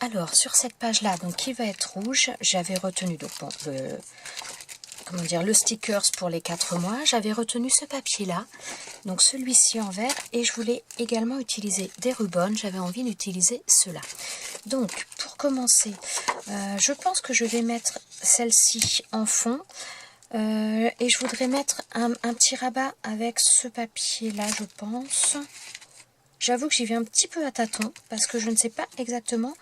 Alors, sur cette page-là, donc qui va être rouge, j'avais retenu donc bon, le stickers pour les 4 mois. J'avais retenu ce papier-là, donc celui-ci en vert, et je voulais également utiliser des rubans. J'avais envie d'utiliser ceux-là. Donc, pour commencer, je pense que je vais mettre celle-ci en fond. Et je voudrais mettre un petit rabat avec ce papier-là, je pense. J'avoue que j'y vais un petit peu à tâtons parce que je ne sais pas exactement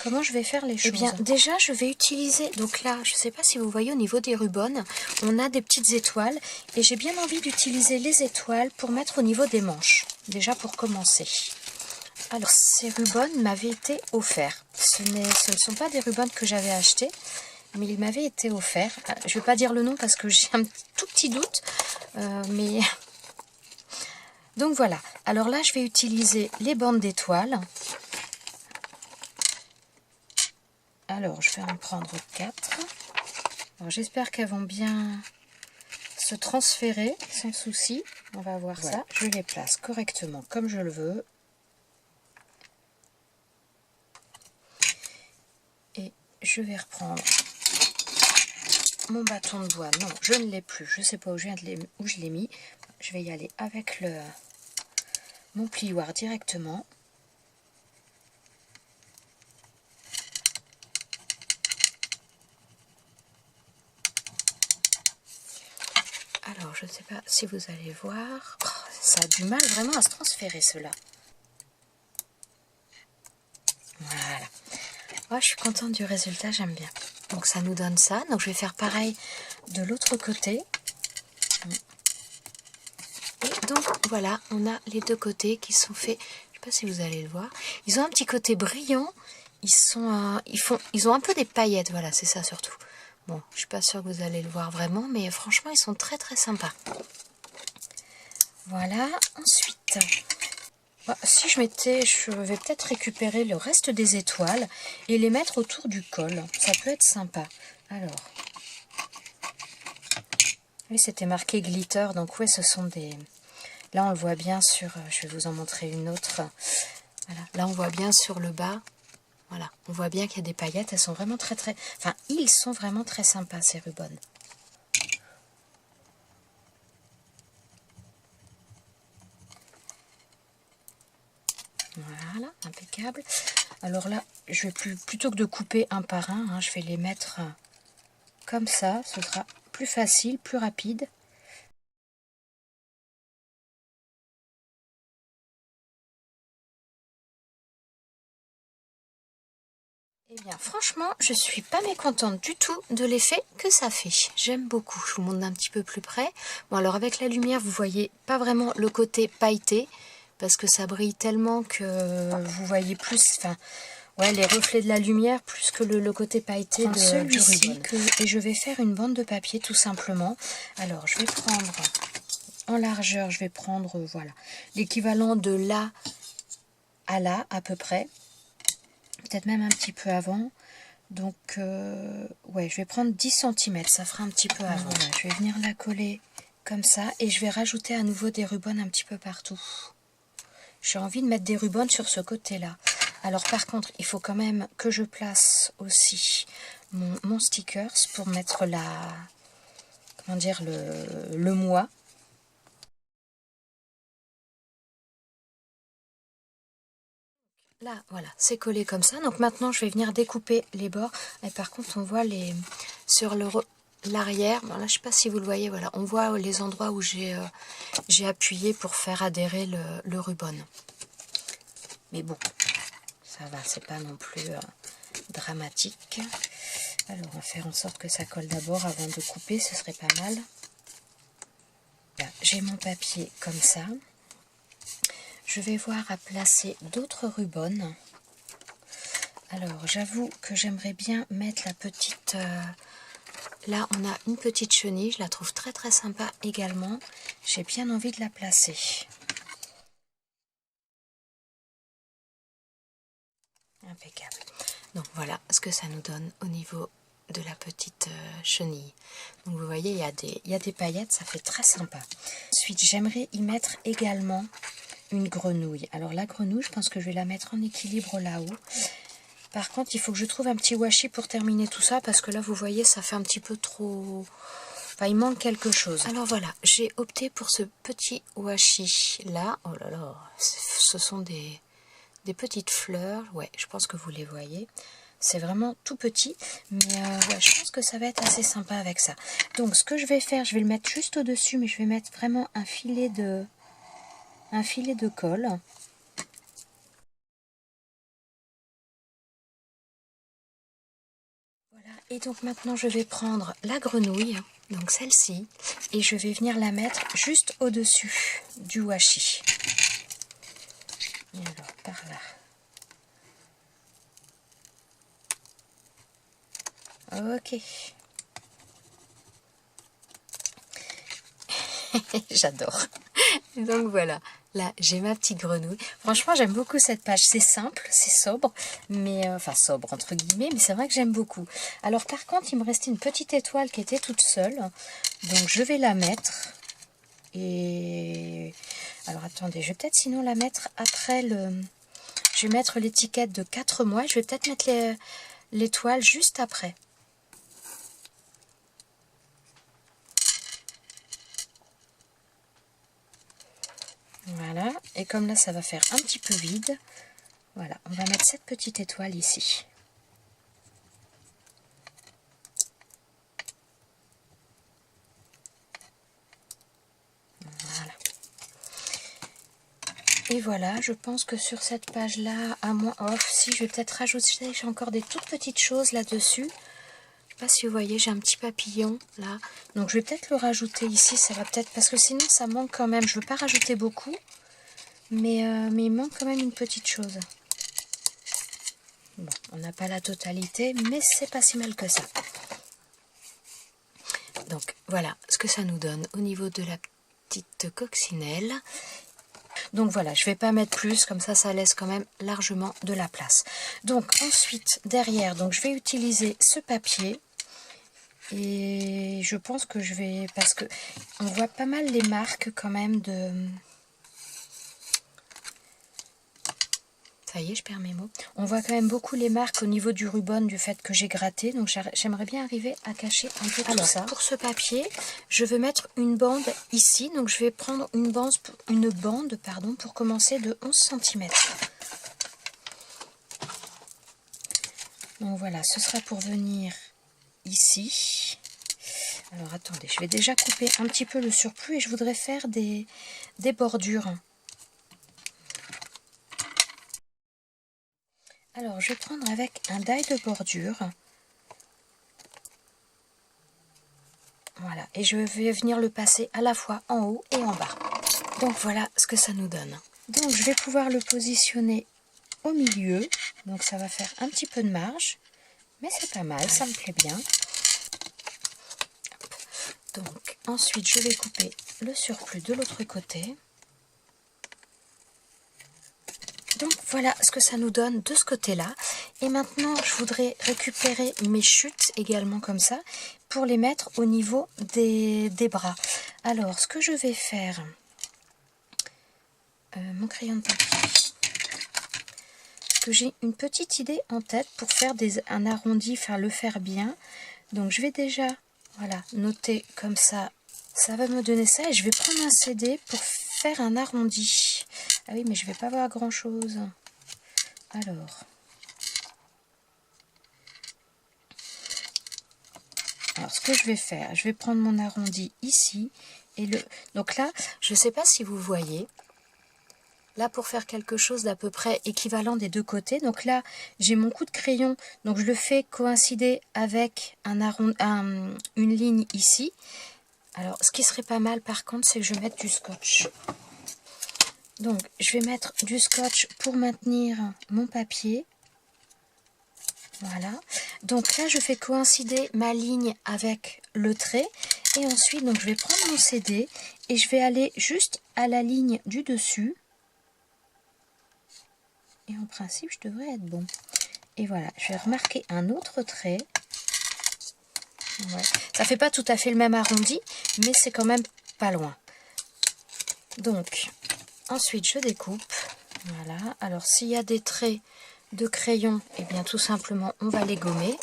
comment je vais faire les choses. Eh bien, déjà, je vais utiliser... Donc là, je ne sais pas si vous voyez au niveau des rubans, on a des petites étoiles. Et j'ai bien envie d'utiliser les étoiles pour mettre au niveau des manches. Déjà pour commencer. Alors, ces rubans m'avaient été offerts. Ce ne sont pas des rubans que j'avais achetés, mais ils m'avaient été offerts. Je ne vais pas dire le nom parce que j'ai un tout petit doute, mais... Donc voilà, alors là je vais utiliser les bandes d'étoiles. Alors je vais en prendre 4. Alors j'espère qu'elles vont bien se transférer sans souci. On va voir ça. Je les place correctement comme je le veux. Et je vais reprendre mon bâton de bois. Non, je ne l'ai plus. Je ne sais pas où je l'ai mis. Je vais y aller avec mon plioir directement. Alors, je ne sais pas si vous allez voir. Oh, ça a du mal vraiment à se transférer, cela. Voilà. Oh, je suis contente du résultat, j'aime bien. Donc, ça nous donne ça. Donc, je vais faire pareil de l'autre côté. Et donc, voilà, on a les deux côtés qui sont faits. Je ne sais pas si vous allez le voir. Ils ont un petit côté brillant. Ils ont un peu des paillettes. Voilà, c'est ça surtout. Bon, je suis pas sûre que vous allez le voir vraiment, mais franchement, ils sont très très sympas. Voilà, ensuite, si je vais peut-être récupérer le reste des étoiles et les mettre autour du col. Ça peut être sympa. Alors, oui, c'était marqué glitter, donc ouais, ce sont des... Là, on le voit bien sur... Je vais vous en montrer une autre. Voilà, là, on voit bien sur le bas. Voilà, on voit bien qu'il y a des paillettes. Elles sont vraiment très très... Enfin, ils sont vraiment très sympas, ces rubans. Voilà, impeccable. Alors là, je vais plutôt que de couper un par un, je vais les mettre comme ça. Ce sera plus facile, plus rapide. Eh bien, franchement, je suis pas mécontente du tout de l'effet que ça fait. J'aime beaucoup. Je vous montre un petit peu plus près. Bon, alors avec la lumière, vous voyez pas vraiment le côté pailleté, parce que ça brille tellement que vous voyez plus... Enfin, ouais, les reflets de la lumière plus que le côté pailleté de celui-ci. Et je vais faire une bande de papier tout simplement. Alors, je vais prendre en largeur, je vais prendre, voilà, l'équivalent de là à là, à peu près. Peut-être même un petit peu avant. Donc, ouais, je vais prendre 10 cm, ça fera un petit peu avant. Voilà, je vais venir la coller comme ça et je vais rajouter à nouveau des rubans un petit peu partout. J'ai envie de mettre des rubans sur ce côté-là. Alors par contre, il faut quand même que je place aussi mon stickers pour mettre comment dire, le mois. Là, voilà, c'est collé comme ça. Donc maintenant, je vais venir découper les bords. Et par contre, on voit sur l'arrière. Bon, là, je sais pas si vous le voyez. Voilà, on voit les endroits où j'ai appuyé pour faire adhérer le ruban. Mais bon, ça va, c'est pas non plus dramatique. Alors, on va faire en sorte que ça colle d'abord avant de couper, ce serait pas mal. J'ai mon papier comme ça. Je vais voir à placer d'autres rubans. Alors, j'avoue que j'aimerais bien mettre la petite... là, on a une petite chenille. Je la trouve très très sympa également. J'ai bien envie de la placer. Impeccable. Donc, voilà ce que ça nous donne au niveau de la petite chenille. Donc, vous voyez, il y a des paillettes. Ça fait très sympa. Ensuite, j'aimerais y mettre également... une grenouille. Alors la grenouille, je pense que je vais la mettre en équilibre là-haut. Par contre, il faut que je trouve un petit washi pour terminer tout ça, parce que là, vous voyez, ça fait un petit peu trop... Enfin, il manque quelque chose. Alors voilà, j'ai opté pour ce petit washi là. Oh là là, ce sont des petites fleurs. Ouais, je pense que vous les voyez. C'est vraiment tout petit, mais ouais, je pense que ça va être assez sympa avec ça. Donc, ce que je vais faire, je vais le mettre juste au-dessus, mais je vais mettre vraiment un filet de colle. Voilà, et donc maintenant je vais prendre la grenouille, donc celle-ci, et je vais venir la mettre juste au-dessus du washi. Et alors, par là. Ok. J'adore. Donc voilà, là j'ai ma petite grenouille. Franchement j'aime beaucoup cette page, c'est simple, c'est sobre, mais enfin sobre entre guillemets, mais c'est vrai que j'aime beaucoup. Alors par contre il me restait une petite étoile qui était toute seule, donc je vais la mettre. Et alors attendez, je vais peut-être sinon la mettre après le... Je vais mettre l'étiquette de 4 mois, je vais peut-être mettre l'étoile juste après. Voilà, et comme là ça va faire un petit peu vide, voilà, on va mettre cette petite étoile ici. Voilà. Et voilà, je pense que sur cette page-là, à moins off, si je vais peut-être rajouter, j'ai encore des toutes petites choses là-dessus. Je sais pas si vous voyez, j'ai un petit papillon là. Donc je vais peut-être le rajouter ici, ça va peut-être, parce que sinon ça manque quand même. Je veux pas rajouter beaucoup, mais il manque quand même une petite chose. Bon, on n'a pas la totalité, mais c'est pas si mal que ça. Donc voilà ce que ça nous donne au niveau de la petite coccinelle. Donc voilà, je ne vais pas mettre plus, comme ça laisse quand même largement de la place. Donc ensuite, derrière, donc je vais utiliser ce papier. Et je pense que je vais... Parce que on voit pas mal les marques quand même de... Ça y est, je perds mes mots. On voit quand même beaucoup les marques au niveau du ruban, du fait que j'ai gratté. Donc j'aimerais bien arriver à cacher un peu tout ça. Pour ce papier, je veux mettre une bande ici. Donc je vais prendre une bande pour commencer de 11 cm. Donc voilà, ce sera pour venir ici. Alors attendez, je vais déjà couper un petit peu le surplus et je voudrais faire des bordures. Alors, je vais prendre avec un die de bordure. Voilà, et je vais venir le passer à la fois en haut et en bas. Donc voilà ce que ça nous donne. Donc je vais pouvoir le positionner au milieu. Donc ça va faire un petit peu de marge, mais c'est pas mal, ça me plaît bien. Donc ensuite je vais couper le surplus de l'autre côté. Donc voilà ce que ça nous donne de ce côté-là. Et maintenant, je voudrais récupérer mes chutes également comme ça pour les mettre au niveau des bras. Alors, ce que je vais faire, mon crayon de papier, parce que j'ai une petite idée en tête pour faire un arrondi, le faire bien. Donc, je vais déjà noter comme ça. Ça va me donner ça et je vais prendre un CD pour faire un arrondi. Ah oui, mais je vais pas voir grand chose. Alors, ce que je vais faire, je vais prendre mon arrondi ici et donc là, je ne sais pas si vous voyez. Là, pour faire quelque chose d'à peu près équivalent des deux côtés. Donc là, j'ai mon coup de crayon, donc je le fais coïncider avec une ligne ici. Alors, ce qui serait pas mal par contre, c'est que je mette du scotch. Donc, je vais mettre du scotch pour maintenir mon papier. Voilà. Donc là, je fais coïncider ma ligne avec le trait. Et ensuite, donc, je vais prendre mon CD et je vais aller juste à la ligne du dessus. Et en principe, je devrais être bon. Et voilà, je vais remarquer un autre trait. Ouais. Ça fait pas tout à fait le même arrondi, mais c'est quand même pas loin. Donc, ensuite, je découpe. Voilà. Alors, s'il y a des traits, de crayon, et bien tout simplement on va les gommer.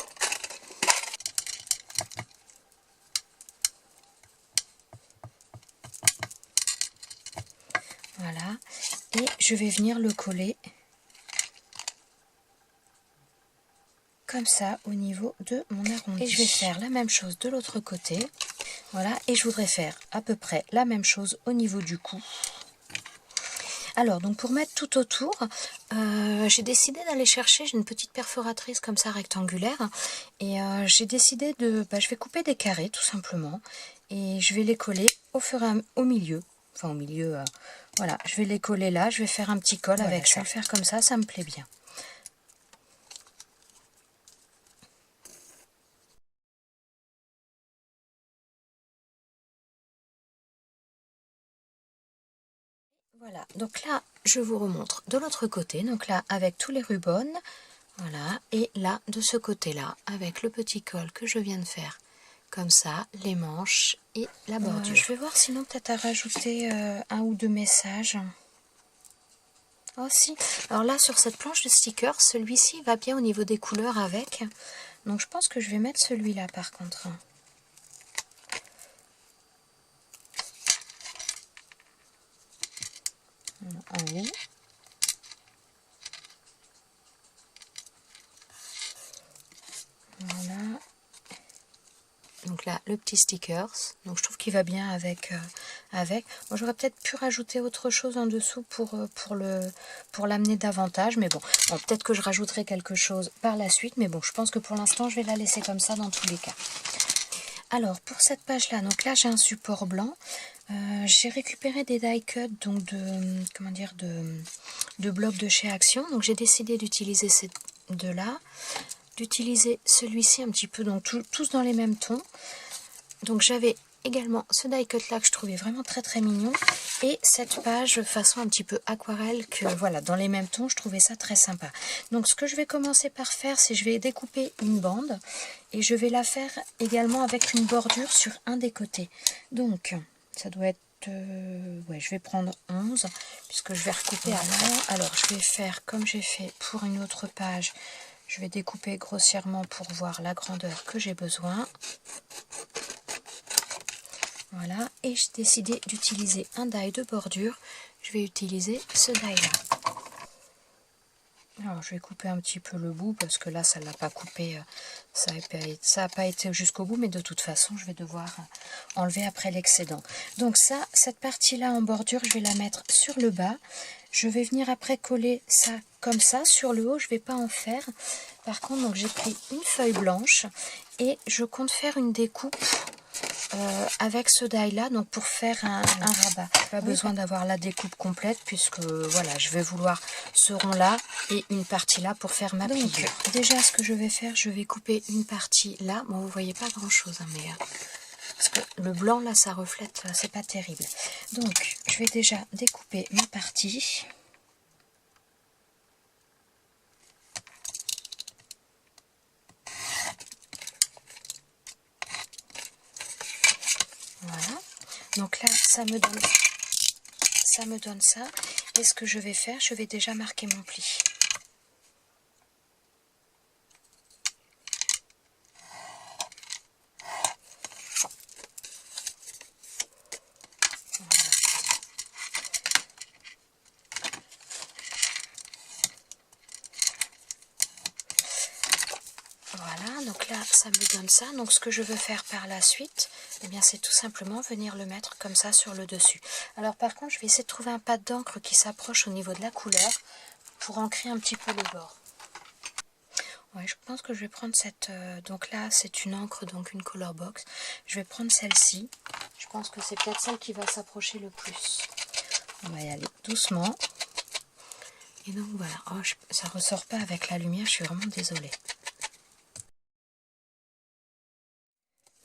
Voilà, et je vais venir le coller comme ça au niveau de mon arrondi. Et je vais faire la même chose de l'autre côté. Voilà, et je voudrais faire à peu près la même chose au niveau du cou. Alors, donc pour mettre tout autour, j'ai décidé d'aller chercher, j'ai une petite perforatrice comme ça rectangulaire, et j'ai décidé de, je vais couper des carrés tout simplement, et je vais les coller au milieu, enfin au milieu, voilà, je vais les coller là, je vais faire un petit col voilà, avec ça. Je vais le faire comme ça me plaît bien. Voilà, donc là, je vous remontre de l'autre côté, donc là, avec tous les rubans, voilà, et là, de ce côté-là, avec le petit col que je viens de faire, comme ça, les manches et la bordure. Je vais voir sinon peut-être à rajouter un ou deux messages. Oh si, alors là, sur cette planche de stickers, celui-ci va bien au niveau des couleurs avec, donc je pense que je vais mettre celui-là par contre. En haut. Voilà. Donc là, le petit stickers. Donc je trouve qu'il va bien avec. Moi, j'aurais peut-être pu rajouter autre chose en dessous pour l'amener davantage. Mais bon, peut-être que je rajouterai quelque chose par la suite. Mais bon, je pense que pour l'instant, je vais la laisser comme ça dans tous les cas. Alors, pour cette page-là, donc là, j'ai un support blanc. J'ai récupéré des die cuts, donc de blocs de chez Action. Donc j'ai décidé d'utiliser ces deux-là. D'utiliser celui-ci un petit peu, donc tous dans les mêmes tons. Donc j'avais également ce die cut là que je trouvais vraiment très très mignon, et cette page façon un petit peu aquarelle que voilà, dans les mêmes tons, je trouvais ça très sympa. Donc ce que je vais commencer par faire, c'est je vais découper une bande et je vais la faire également avec une bordure sur un des côtés. Donc ça doit être ouais, je vais prendre 11 puisque je vais recouper après. Alors je vais faire comme j'ai fait pour une autre page. Je vais découper grossièrement pour voir la grandeur que j'ai besoin. Voilà, et j'ai décidé d'utiliser un die de bordure. Je vais utiliser ce die là. Alors je vais couper un petit peu le bout parce que là ça ne l'a pas coupé, ça n'a pas été jusqu'au bout, mais de toute façon je vais devoir enlever après l'excédent. Donc ça, cette partie là en bordure, je vais la mettre sur le bas. Je vais venir après coller ça comme ça. Sur le haut, je ne vais pas en faire. Par contre, donc j'ai pris une feuille blanche et je compte faire une découpe avec ce die là, donc pour faire un rabat. Pas besoin d'avoir la découpe complète puisque voilà, je vais vouloir ce rond là et une partie là pour faire ma pliure. Déjà, ce que je vais faire, je vais couper une partie là. Bon, vous voyez pas grand chose, hein, mais parce que le blanc là, ça reflète, c'est pas terrible. Donc, je vais déjà découper ma partie. Voilà, donc là ça me donne ça, et ce que je vais faire, je vais déjà marquer mon pli. Voilà, donc là ça me donne ça. Donc ce que je veux faire par la suite, eh bien c'est tout simplement venir le mettre comme ça sur le dessus. Alors par contre, je vais essayer de trouver un pad d'encre qui s'approche au niveau de la couleur pour ancrer un petit peu le bord. Ouais, je pense que je vais prendre cette... donc là c'est une encre, donc une color box. Je vais prendre celle-ci. Je pense que c'est peut-être celle qui va s'approcher le plus. On va y aller doucement. Et donc voilà, oh, ça ressort pas avec la lumière, je suis vraiment désolée.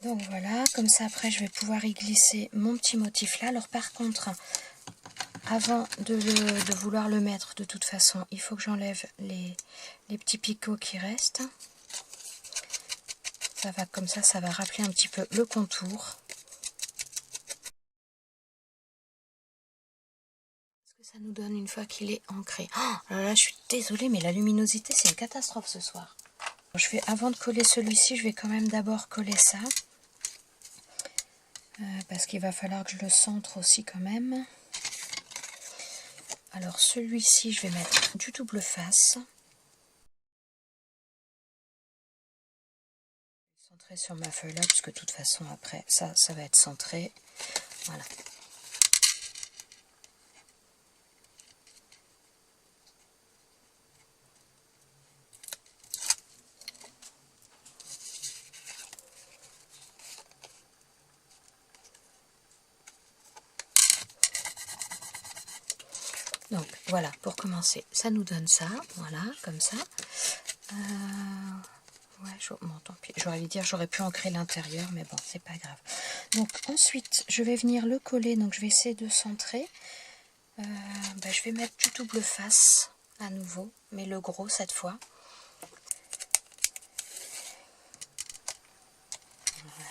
Donc voilà, comme ça après je vais pouvoir y glisser mon petit motif là. Alors par contre, avant de vouloir le mettre, de toute façon, il faut que j'enlève les petits picots qui restent. Ça va comme ça va rappeler un petit peu le contour. Parce que ça nous nous donne une fois qu'il est ancré. Oh là, je suis désolée, mais la luminosité, c'est une catastrophe ce soir. Je vais, avant de coller celui-ci, je vais quand même d'abord coller ça. Parce qu'il va falloir que je le centre aussi quand même. Alors celui-ci, je vais mettre du double face. Centrer sur ma feuille là, puisque de toute façon après, ça va être centré. Voilà. Donc voilà, pour commencer, ça nous donne ça, voilà, comme ça. Ouais, bon, tant pis, j'aurais dire j'aurais pu ancrer l'intérieur, mais bon, c'est pas grave. Donc ensuite, je vais venir le coller, donc je vais essayer de centrer. Je vais mettre du double face à nouveau, mais le gros cette fois. Voilà.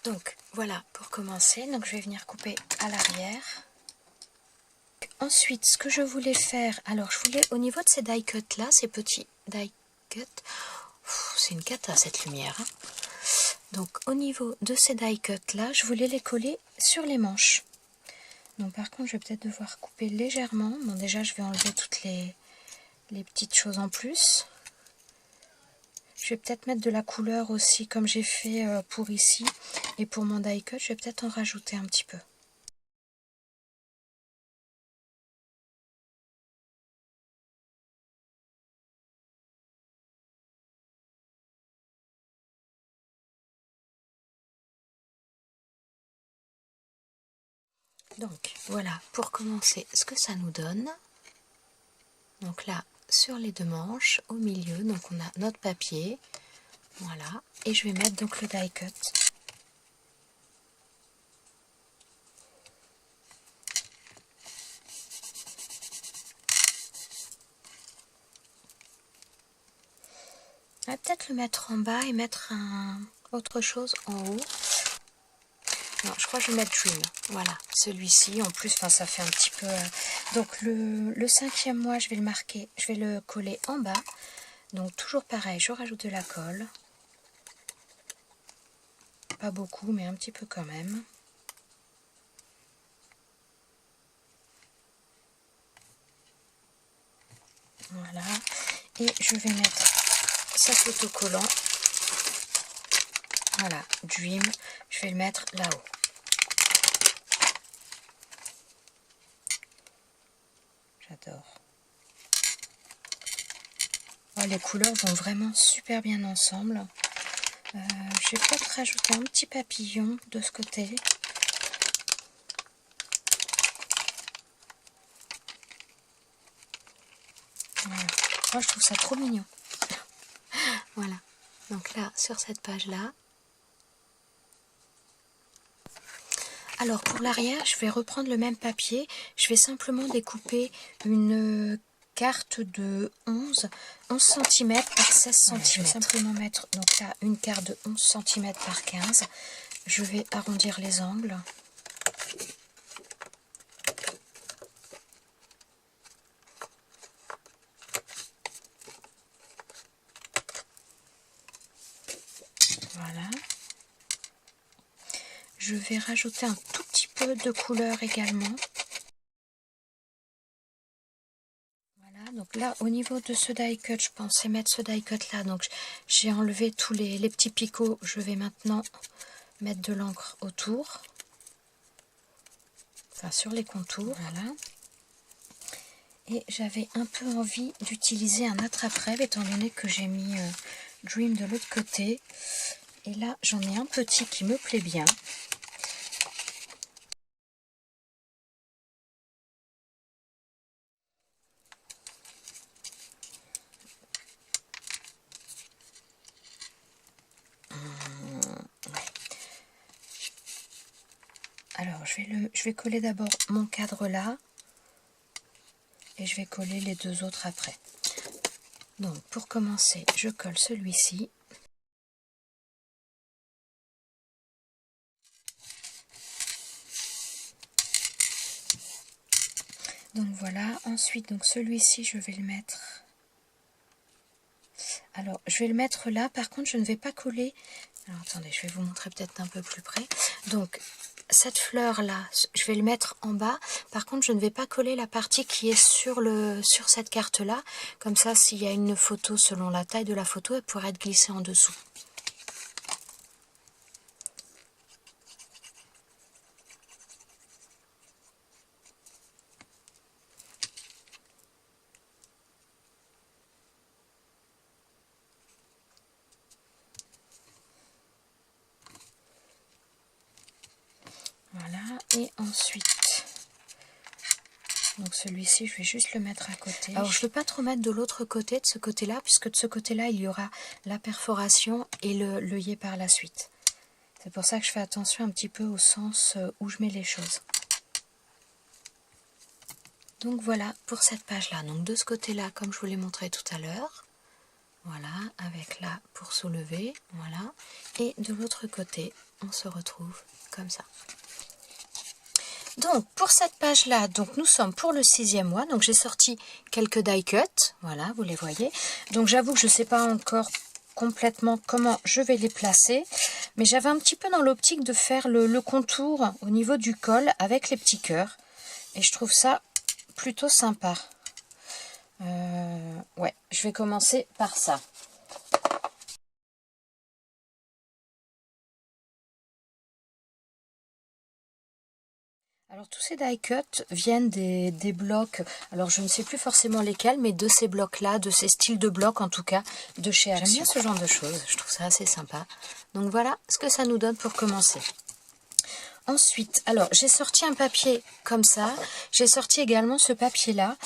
Donc voilà, pour commencer, donc je vais venir couper à l'arrière. Ensuite, ce que je voulais faire, alors je voulais au niveau de ces die cuts là, ces petits die cuts, c'est une cata cette lumière. Hein. Donc au niveau de ces die cuts là, je voulais les coller sur les manches. Donc par contre, je vais peut-être devoir couper légèrement. Bon, déjà, je vais enlever toutes les petites choses en plus. Je vais peut-être mettre de la couleur aussi, comme j'ai fait pour ici. Et pour mon die cut, je vais peut-être en rajouter un petit peu. Donc voilà, pour commencer, ce que ça nous donne. Donc là, sur les deux manches, au milieu, donc on a notre papier. Voilà, et je vais mettre donc le die cut. On va peut-être le mettre en bas et mettre autre chose en haut. Non, je crois que je vais mettre Dream. Voilà, celui-ci. En plus, ça fait un petit peu... Donc, le cinquième mois, je vais le marquer. Je vais le coller en bas. Donc, toujours pareil, je rajoute de la colle. Pas beaucoup, mais un petit peu quand même. Voilà. Et je vais mettre cet autocollant. Voilà, Dream. Je vais le mettre là-haut. J'adore. Oh, les couleurs vont vraiment super bien ensemble. Je vais peut-être rajouter un petit papillon de ce côté. Voilà. Oh, je trouve ça trop mignon. Voilà. Donc là, sur cette page-là. Alors, pour l'arrière, je vais reprendre le même papier. Je vais simplement découper une carte de 11 cm par 16 cm. Voilà, je vais simplement mettre donc là une carte de 11 cm par 15. Je vais arrondir les angles. Voilà. Je vais rajouter un tout petit peu de couleur également. Voilà, donc là au niveau de ce die cut, je pensais mettre ce die cut là, donc j'ai enlevé tous les petits picots. Je vais maintenant mettre de l'encre autour, enfin sur les contours, voilà. Et j'avais un peu envie d'utiliser un attrape-rêve étant donné que j'ai mis Dream de l'autre côté. Et là j'en ai un petit qui me plaît bien. Alors je vais coller d'abord mon cadre là. Et je vais coller les deux autres après. Donc pour commencer, je colle celui-ci. Donc voilà, ensuite donc celui-ci je vais le mettre. Alors je vais le mettre là, par contre je ne vais pas coller. Alors attendez, je vais vous montrer peut-être un peu plus près. Donc cette fleur là, je vais le mettre en bas. Par contre je ne vais pas coller la partie qui est sur cette carte là. Comme ça, s'il y a une photo selon la taille de la photo, elle pourrait être glissée en dessous. Voilà, et ensuite, donc celui-ci, je vais juste le mettre à côté. Alors, je ne veux pas trop mettre de l'autre côté, de ce côté-là, puisque de ce côté-là, il y aura la perforation et l'œillet par la suite. C'est pour ça que je fais attention un petit peu au sens où je mets les choses. Donc voilà pour cette page-là. Donc de ce côté-là, comme je vous l'ai montré tout à l'heure, voilà, avec là pour soulever, voilà. Et de l'autre côté, on se retrouve comme ça. Donc pour cette page là, donc nous sommes pour le 6e mois, donc j'ai sorti quelques die cuts, voilà, vous les voyez. Donc j'avoue que je ne sais pas encore complètement comment je vais les placer, mais j'avais un petit peu dans l'optique de faire le contour au niveau du col avec les petits cœurs, et je trouve ça plutôt sympa. Ouais, je vais commencer par ça. Alors tous ces die cuts viennent des blocs, alors je ne sais plus forcément lesquels, mais de ces blocs-là, de ces styles de blocs en tout cas, de chez Action. J'aime bien ce genre de choses, je trouve ça assez sympa. Donc voilà ce que ça nous donne pour commencer. Ensuite, alors j'ai sorti un papier comme ça, j'ai sorti également ce papier-là,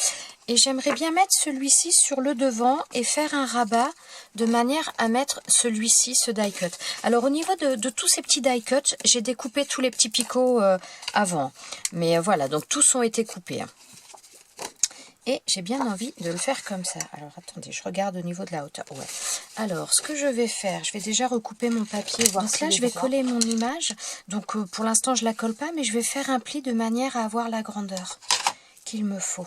et j'aimerais bien mettre celui-ci sur le devant et faire un rabat de manière à mettre celui-ci, ce die cut. Alors au niveau de tous ces petits die cuts, j'ai découpé tous les petits picots avant, mais voilà, donc tous ont été coupés. Et j'ai bien envie de le faire comme ça. Alors attendez, je regarde au niveau de la hauteur. Ouais. Alors ce que je vais faire, je vais déjà recouper mon papier. Voir donc là je vais coller mon image. Donc pour l'instant je la colle pas, mais je vais faire un pli de manière à avoir la grandeur qu'il me faut.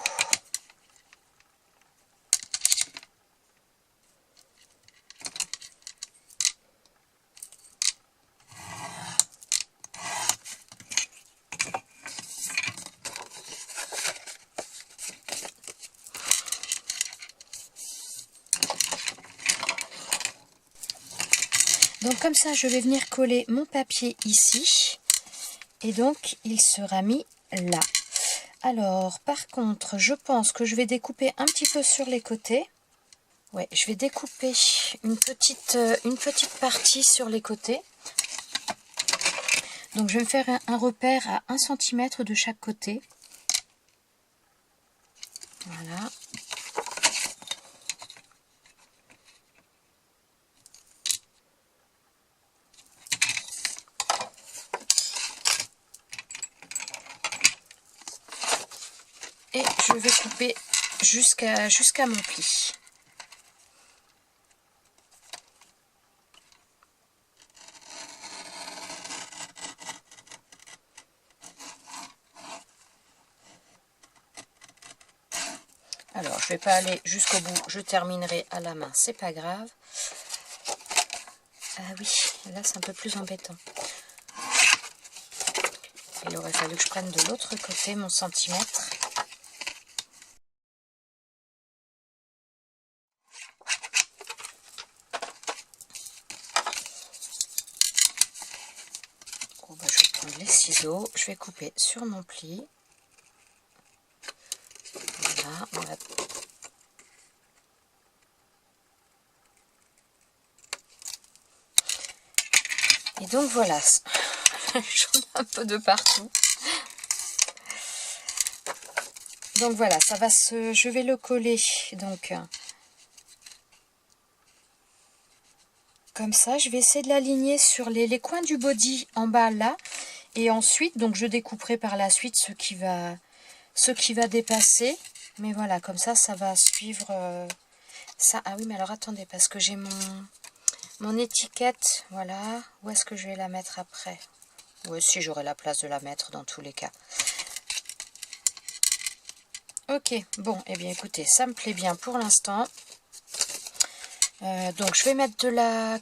Donc comme ça, je vais venir coller mon papier ici. Et donc, il sera mis là. Alors, par contre, je pense que je vais découper un petit peu sur les côtés. Ouais, je vais découper une petite partie sur les côtés. Donc, je vais me faire un repère à 1 cm de chaque côté. Voilà. Et je vais couper jusqu'à mon pli. Alors, je ne vais pas aller jusqu'au bout, je terminerai à la main, c'est pas grave. Ah oui, là c'est un peu plus embêtant. Il aurait fallu que je prenne de l'autre côté mon centimètre. Bon, bah, je vais prendre les ciseaux, je vais couper sur mon pli. Voilà, on va... Et donc voilà, j'en ai un peu de partout. Donc voilà, ça va je vais le coller donc comme ça. Je vais essayer de l'aligner sur les coins du body en bas là, et ensuite donc je découperai par la suite ce qui va dépasser. Mais voilà, comme ça, ça va suivre ça. Ah oui, mais alors attendez, parce que j'ai mon étiquette, voilà. Où est-ce que je vais la mettre après? Oui, si j'aurai la place de la mettre dans tous les cas. Ok, bon, eh bien écoutez, ça me plaît bien pour l'instant. Donc je vais mettre de la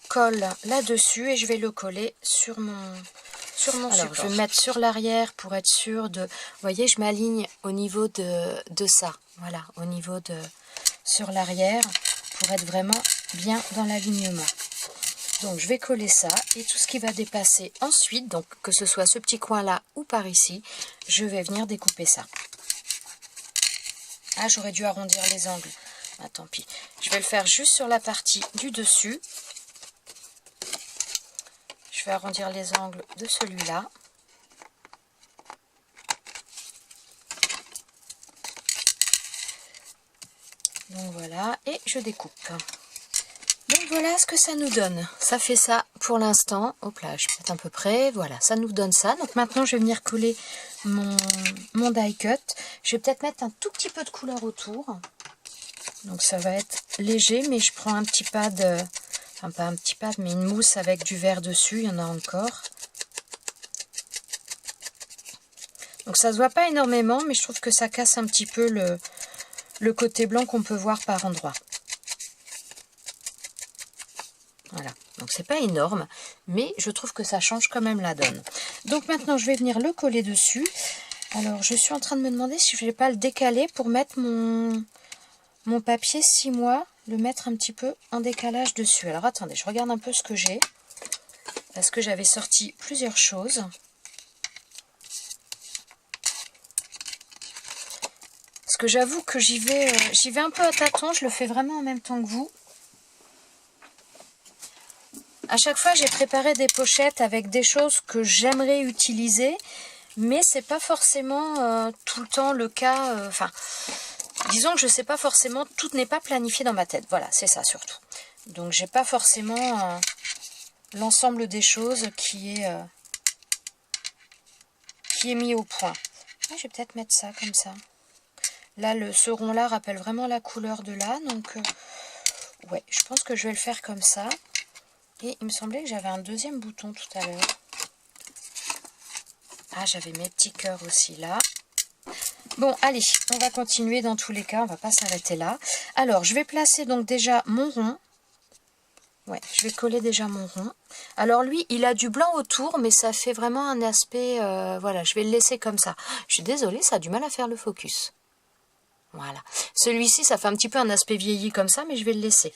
colle là-dessus et je vais le coller sur mon support. Alors je vais mettre sur l'arrière pour être sûr de... Vous voyez, je m'aligne au niveau de ça. Voilà, au niveau de... sur l'arrière pour être vraiment bien dans l'alignement. Donc je vais coller ça et tout ce qui va dépasser ensuite, donc que ce soit ce petit coin là ou par ici, je vais venir découper ça. Ah, j'aurais dû arrondir les angles. Ah, tant pis. Je vais le faire juste sur la partie du dessus. Je vais arrondir les angles de celui-là. Donc voilà, et je découpe. Donc voilà ce que ça nous donne. Ça fait ça pour l'instant. Hop là, je vais peut-être un peu près. Voilà, ça nous donne ça. Donc maintenant, je vais venir coller mon die cut. Je vais peut-être mettre un tout petit peu de couleur autour. Donc ça va être léger, mais je prends un petit pad, enfin pas un petit pad, mais une mousse avec du vert dessus. Il y en a encore. Donc ça se voit pas énormément, mais je trouve que ça casse un petit peu le côté blanc qu'on peut voir par endroits. Voilà, donc c'est pas énorme, mais je trouve que ça change quand même la donne. Donc maintenant je vais venir le coller dessus. Alors je suis en train de me demander si je vais pas le décaler pour mettre mon papier 6 mois, le mettre un petit peu en décalage dessus. Alors attendez, je regarde un peu ce que j'ai, parce que j'avais sorti plusieurs choses. Parce que j'avoue que j'y vais un peu à tâtons, je le fais vraiment en même temps que vous. À chaque fois, j'ai préparé des pochettes avec des choses que j'aimerais utiliser, mais c'est pas forcément tout le temps le cas. Enfin, disons que je sais pas forcément, tout n'est pas planifié dans ma tête. Voilà, c'est ça surtout. Donc, j'ai pas forcément l'ensemble des choses qui est mis au point. Ah, je vais peut-être mettre ça comme ça. Là, ce rond-là rappelle vraiment la couleur de là, donc ouais, je pense que je vais le faire comme ça. Et il me semblait que j'avais un deuxième bouton tout à l'heure. Ah, j'avais mes petits cœurs aussi là. Bon, allez, on va continuer dans tous les cas, on va pas s'arrêter là. Alors, je vais placer donc déjà mon rond. Ouais, je vais coller déjà mon rond. Alors lui, il a du blanc autour, mais ça fait vraiment un aspect... voilà, je vais le laisser comme ça. Je suis désolée, ça a du mal à faire le focus. Voilà. Celui-ci, ça fait un petit peu un aspect vieilli comme ça, mais je vais le laisser.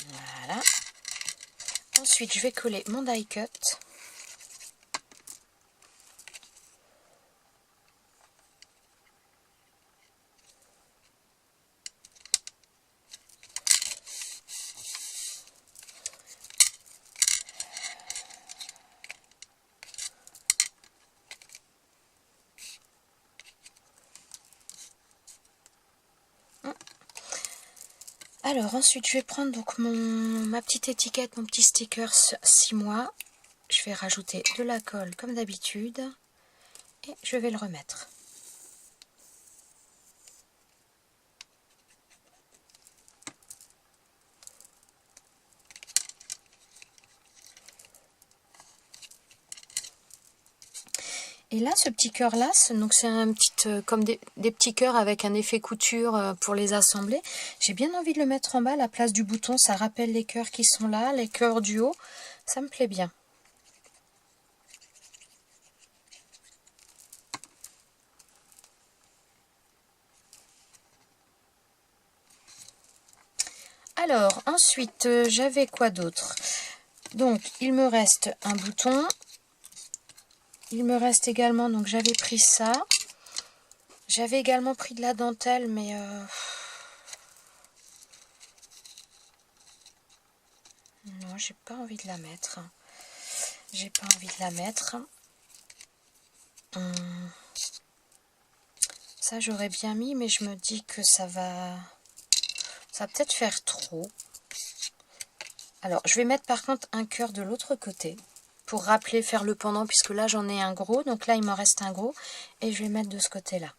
Voilà. Ensuite, je vais coller mon die cut. Alors ensuite je vais prendre donc ma petite étiquette, mon petit sticker 6 mois. Je vais rajouter de la colle comme d'habitude et je vais le remettre. Et là, ce petit cœur là, donc c'est un petit, comme des petits cœurs avec un effet couture pour les assembler. J'ai bien envie de le mettre en bas à la place du bouton. Ça rappelle les cœurs qui sont là, les cœurs du haut. Ça me plaît bien. Alors, ensuite, j'avais quoi d'autre? Donc, il me reste un bouton. Il me reste également, donc j'avais pris ça. J'avais également pris de la dentelle, mais... non, j'ai pas envie de la mettre. J'ai pas envie de la mettre. Ça, j'aurais bien mis, mais je me dis que ça va peut-être faire trop. Alors, je vais mettre par contre un cœur de l'autre côté pour rappeler, faire le pendant, puisque là, j'en ai un gros. Donc là, il m'en reste un gros. Et je vais mettre de ce côté-là.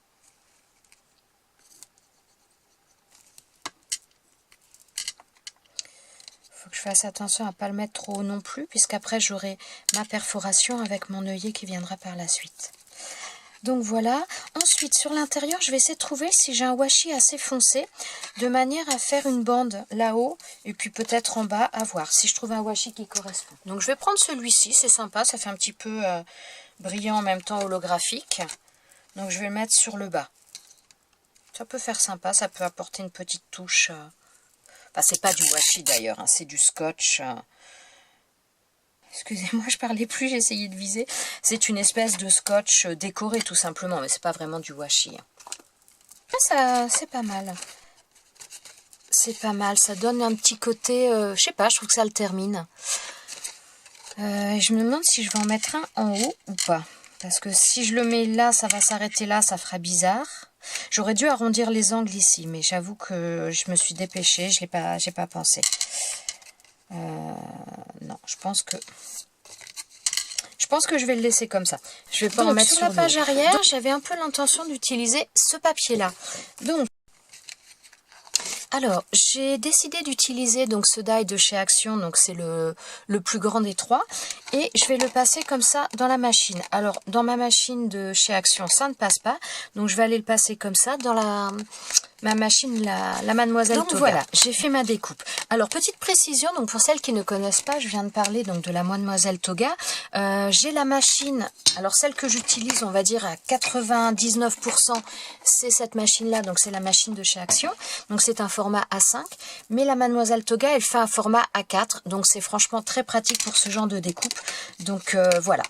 que je fasse attention à ne pas le mettre trop haut non plus, puisqu'après j'aurai ma perforation avec mon œillet qui viendra par la suite. Donc voilà. Ensuite, sur l'intérieur, je vais essayer de trouver si j'ai un washi assez foncé, de manière à faire une bande là-haut, et puis peut-être en bas, à voir, si je trouve un washi qui correspond. Donc je vais prendre celui-ci, c'est sympa, ça fait un petit peu brillant en même temps holographique. Donc je vais le mettre sur le bas. Ça peut faire sympa, ça peut apporter une petite touche. Enfin, c'est pas du washi d'ailleurs, hein, c'est du scotch. Excusez-moi, je parlais plus, j'essayais de viser. C'est une espèce de scotch décoré tout simplement, mais c'est pas vraiment du washi. Ça, c'est pas mal. C'est pas mal, ça donne un petit côté, je sais pas, je trouve que ça le termine. Je me demande si je vais en mettre un en haut ou pas. Parce que si je le mets là, ça va s'arrêter là, ça fera bizarre. J'aurais dû arrondir les angles ici, mais j'avoue que je me suis dépêchée, j'ai pas pensé. Non, je pense que je vais le laisser comme ça. Je vais pas en mettre sur la page arrière. J'avais un peu l'intention d'utiliser ce papier-là. Donc, alors, j'ai décidé d'utiliser donc ce die de chez Action, donc c'est le plus grand des trois, et je vais le passer comme ça dans la machine. Alors, dans ma machine de chez Action, ça ne passe pas, donc je vais aller le passer comme ça dans ma machine, la Mademoiselle Toga. Donc voilà, j'ai fait ma découpe. Alors, petite précision, donc pour celles qui ne connaissent pas, je viens de parler donc de la Mademoiselle Toga. J'ai la machine, alors celle que j'utilise, on va dire à 99%, c'est cette machine-là, donc c'est la machine de chez Action. Donc c'est un format A5, mais la Mademoiselle Toga, elle fait un format A4, donc c'est franchement très pratique pour ce genre de découpe. Donc voilà,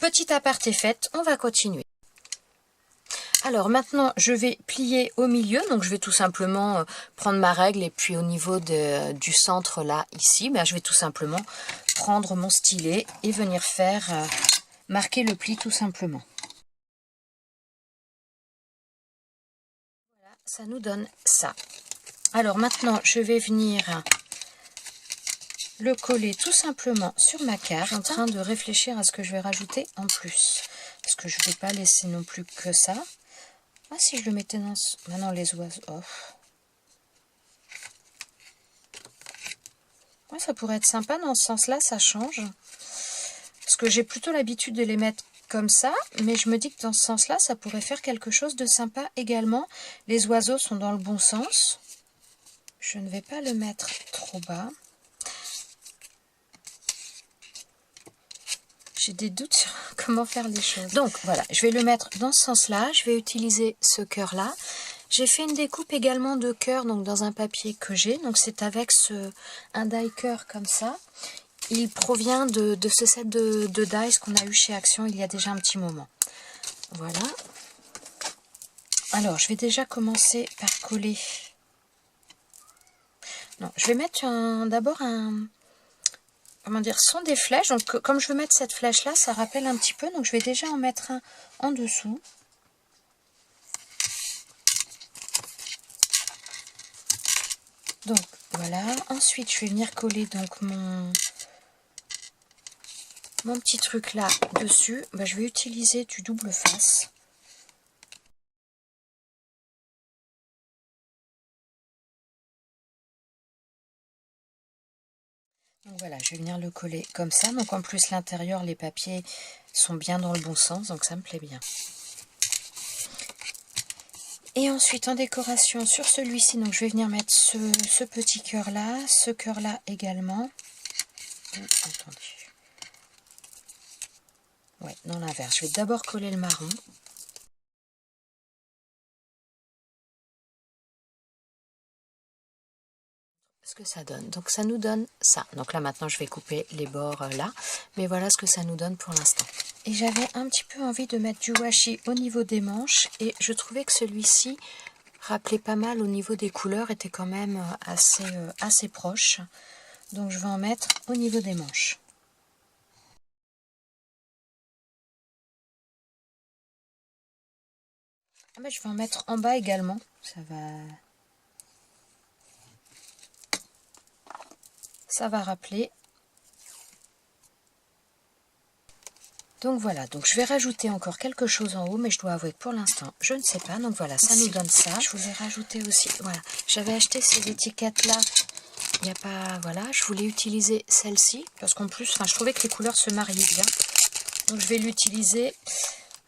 petit aparté fait, on va continuer. Alors maintenant, je vais plier au milieu, donc je vais tout simplement prendre ma règle et puis au niveau du centre là, ici, ben, je vais tout simplement prendre mon stylet et venir faire marquer le pli tout simplement. Voilà, ça nous donne ça. Alors maintenant, je vais venir le coller tout simplement sur ma carte. Je suis en train de réfléchir à ce que je vais rajouter en plus, parce que je ne vais pas laisser non plus que ça. Ah, si je le mettais dans... Maintenant, les oiseaux... Oh. Ouais, ça pourrait être sympa dans ce sens-là, ça change. Parce que j'ai plutôt l'habitude de les mettre comme ça, mais je me dis que dans ce sens-là, ça pourrait faire quelque chose de sympa également. Les oiseaux sont dans le bon sens. Je ne vais pas le mettre trop bas. J'ai des doutes sur comment faire les choses. Donc voilà, je vais le mettre dans ce sens-là. Je vais utiliser ce cœur-là. J'ai fait une découpe également de cœur donc dans un papier que j'ai. Donc c'est avec un die cœur comme ça. Il provient de ce set de dies qu'on a eu chez Action il y a déjà un petit moment. Voilà. Alors je vais déjà commencer par coller. Non, je vais mettre d'abord un... Comment dire, ce sont des flèches, donc comme je veux mettre cette flèche là, ça rappelle un petit peu, donc je vais déjà en mettre un en dessous. Donc voilà, ensuite je vais venir coller donc mon petit truc là dessus. Ben, je vais utiliser du double face. Donc voilà, je vais venir le coller comme ça. Donc en plus l'intérieur, les papiers sont bien dans le bon sens, donc ça me plaît bien. Et ensuite en décoration sur celui-ci, donc je vais venir mettre ce petit cœur là, ce cœur là également. Attendez. Ouais, dans l'inverse. Je vais d'abord coller le marron. Ce que ça donne. Donc ça nous donne ça. Donc là maintenant je vais couper les bords là, mais voilà ce que ça nous donne pour l'instant. Et j'avais un petit peu envie de mettre du washi au niveau des manches et je trouvais que celui-ci rappelait pas mal au niveau des couleurs, était quand même assez proche. Donc je vais en mettre au niveau des manches. Ah ben, je vais en mettre en bas également. Ça va rappeler. Donc voilà, donc je vais rajouter encore quelque chose en haut, mais je dois avouer que pour l'instant, je ne sais pas. Donc voilà, ça nous donne ça. Je voulais rajouter aussi, voilà, j'avais acheté ces étiquettes-là Il n'y a pas... Voilà, je voulais utiliser celle-ci, parce qu'en plus, je trouvais que les couleurs se mariaient bien. Donc je vais l'utiliser...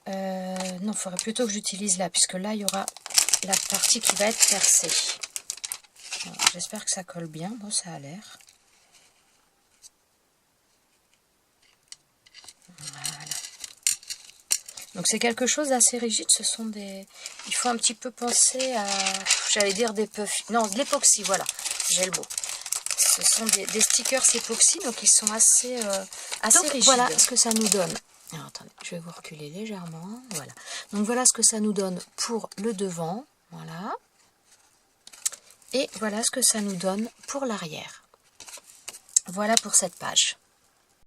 non, il faudrait plutôt que j'utilise là, puisque là, il y aura la partie qui va être percée. J'espère que ça colle bien. Bon, ça a l'air. Voilà. Donc c'est quelque chose d'assez rigide. Ce sont des... Il faut un petit peu penser à... J'allais dire des puffs. Non, de l'époxy, voilà. J'ai le mot. Ce sont des stickers époxy, donc ils sont assez rigides. Voilà ce que ça nous donne. Alors, attendez, je vais vous reculer légèrement. Voilà. Donc voilà ce que ça nous donne pour le devant. Voilà. Et voilà ce que ça nous donne pour l'arrière. Voilà pour cette page.